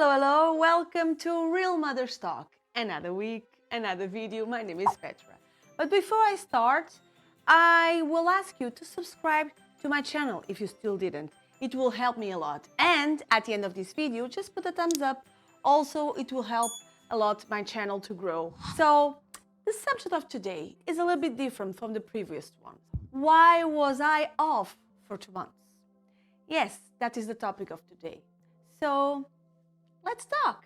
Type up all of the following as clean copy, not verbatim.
Hello, welcome to Real Mother's Talk. Another week, another video. My name is Petra. But before I start, I will ask you to subscribe to my channel if you still didn't. It will help me a lot. And at the end of this video, just put a thumbs up. Also, it will help a lot my channel to grow. So, the subject of today is a little bit different from the previous one. Why was I off for 2 months? Yes, that is the topic of today. So, let's talk.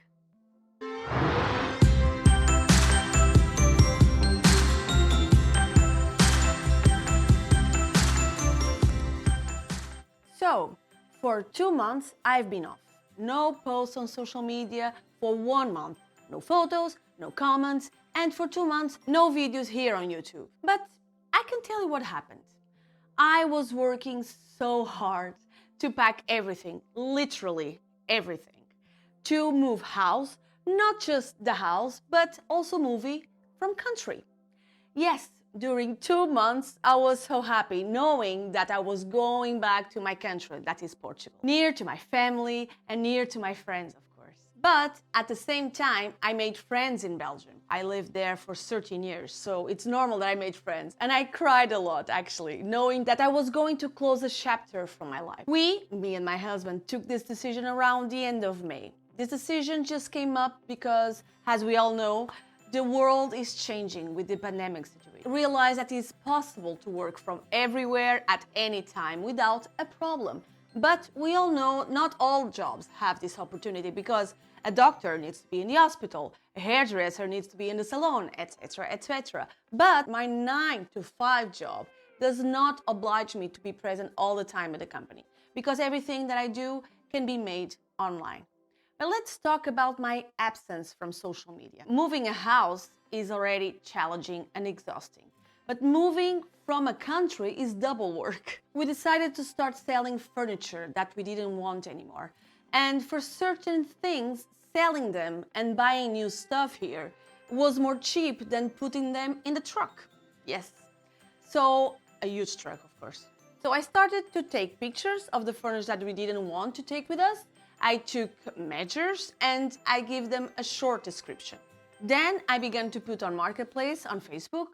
So, for 2 months, I've been off. No posts on social media for 1 month. No photos, no comments, and for 2 months, no videos here on YouTube. But I can tell you what happened. I was working so hard to pack everything, literally everything, to move house, not just the house, but also moving from country. Yes, during 2 months, I was so happy knowing that I was going back to my country, that is Portugal, near to my family and near to my friends, of course. But at the same time, I made friends in Belgium. I lived there for 13 years, so it's normal that I made friends. And I cried a lot, actually, knowing that I was going to close a chapter from my life. Me and my husband, took this decision around the end of May. This decision just came up because, as we all know, the world is changing with the pandemic situation. Realize that it's possible to work from everywhere at any time without a problem. But we all know not all jobs have this opportunity because a doctor needs to be in the hospital, a hairdresser needs to be in the salon, etc., etc. But my 9 to 5 job does not oblige me to be present all the time at the company because everything that I do can be made online. But let's talk about my absence from social media. Moving a house is already challenging and exhausting. But moving from a country is double work. We decided to start selling furniture that we didn't want anymore. And for certain things, selling them and buying new stuff here was more cheap than putting them in the truck. Yes. So, a huge truck, of course. So I started to take pictures of the furniture that we didn't want to take with us. I took measures and I gave them a short description. Then I began to put on Marketplace on Facebook,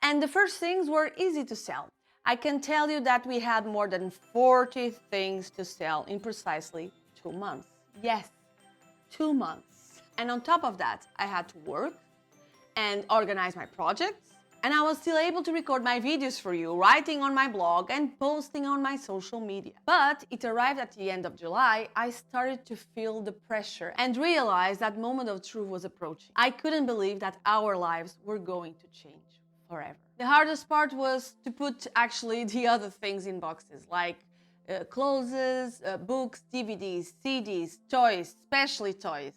and the first things were easy to sell. I can tell you that we had more than 40 things to sell in precisely 2 months. Yes, 2 months. And on top of that, I had to work and organize my projects. And I was still able to record my videos for you, writing on my blog and posting on my social media. But it arrived at the end of July, I started to feel the pressure and realized that moment of truth was approaching. I couldn't believe that our lives were going to change forever. The hardest part was to put actually the other things in boxes, like clothes, books, DVDs, CDs, toys, especially toys,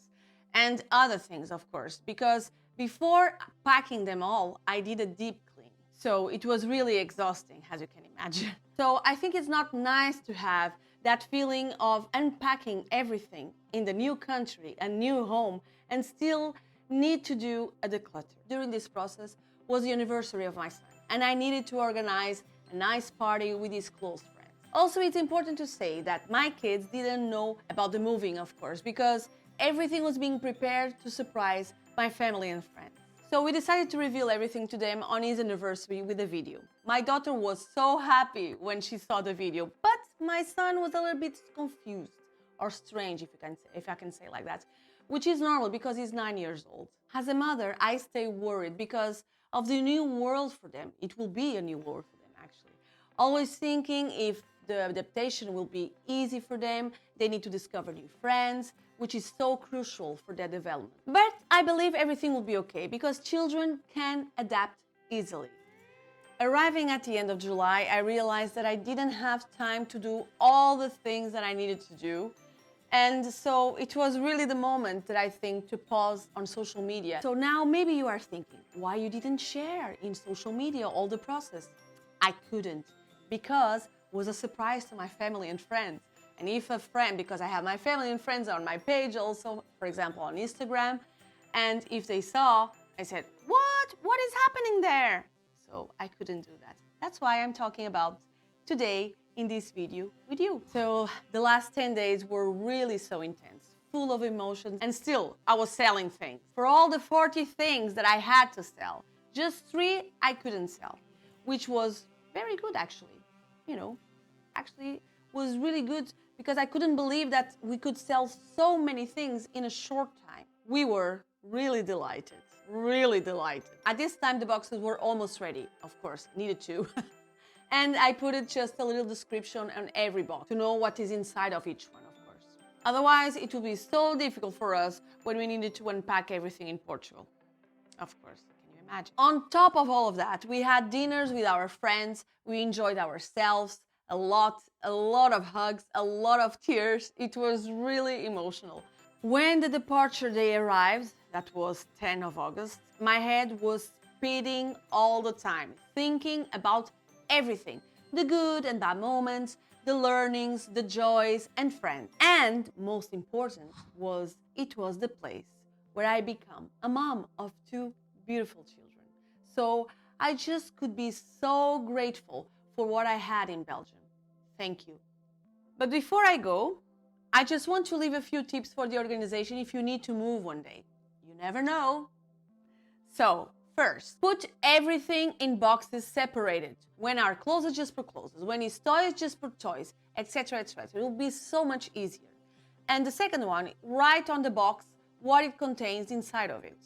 and other things, of course, because before packing them all, I did a deep clean. So it was really exhausting, as you can imagine. So I think it's not nice to have that feeling of unpacking everything in the new country, a new home, and still need to do a declutter. During this process was the anniversary of my son, and I needed to organize a nice party with his close friends. Also, it's important to say that my kids didn't know about the moving, of course, because everything was being prepared to surprise my family and friends. So we decided to reveal everything to them on his anniversary with a video. My daughter was so happy when she saw the video, but my son was a little bit confused or strange, if I can say like that, which is normal because he's 9 years old. As a mother, I stay worried because of the new world for them. It will be a new world for them, actually. Always thinking if the adaptation will be easy for them, they need to discover new friends, which is so crucial for their development. But I believe everything will be okay because children can adapt easily. Arriving at the end of July, I realized that I didn't have time to do all the things that I needed to do. And so it was really the moment that I think to pause on social media. So now maybe you are thinking, why you didn't share in social media all the process? I couldn't because it was a surprise to my family and friends. And if a friend, because I have my family and friends on my page also, for example, on Instagram, and if they saw, I said, what is happening there? So I couldn't do that. That's why I'm talking about today in this video with you. So the last 10 days were really so intense. full of emotions, and still I was selling things. For all the 40 things that I had to sell, just 3 I couldn't sell, which was very good actually. Actually was really good because I couldn't believe that we could sell so many things in a short time. We were really delighted, really delighted. At this time, the boxes were almost ready, of course, needed to. And I put it just a little description on every box to know what is inside of each one, of course. Otherwise, it would be so difficult for us when we needed to unpack everything in Portugal. Of course, can you imagine? On top of all of that, we had dinners with our friends. We enjoyed ourselves a lot of hugs, a lot of tears. It was really emotional. When the departure day arrived, that was 10th of August, my head was spinning all the time, thinking about everything, the good and bad moments, the learnings, the joys and friends. And most important it was the place where I become a mom of 2 beautiful children. So I just could be so grateful for what I had in Belgium. Thank you. But before I go, I just want to leave a few tips for the organization if you need to move one day. You never know. So, first, put everything in boxes separated. When our clothes are just for clothes, when it's toys, just for toys, etc., etc. It will be so much easier. And the second one, write on the box what it contains inside of it.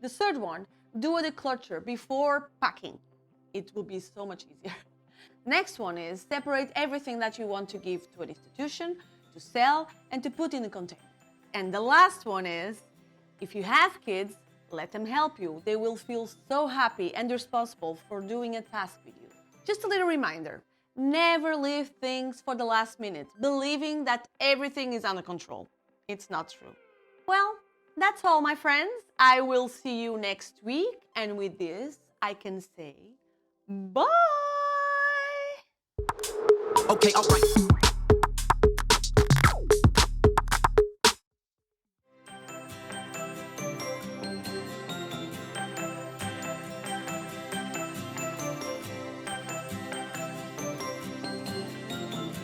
The third one, do a declutter before packing. It will be so much easier. Next one is separate everything that you want to give to an institution, to sell, and to put in a container. And the last one is, if you have kids, let them help you. They will feel so happy and responsible for doing a task with you. Just a little reminder, never leave things for the last minute, believing that everything is under control. It's not true. Well, that's all, my friends. I will see you next week. And with this, I can say bye. Okay, alright.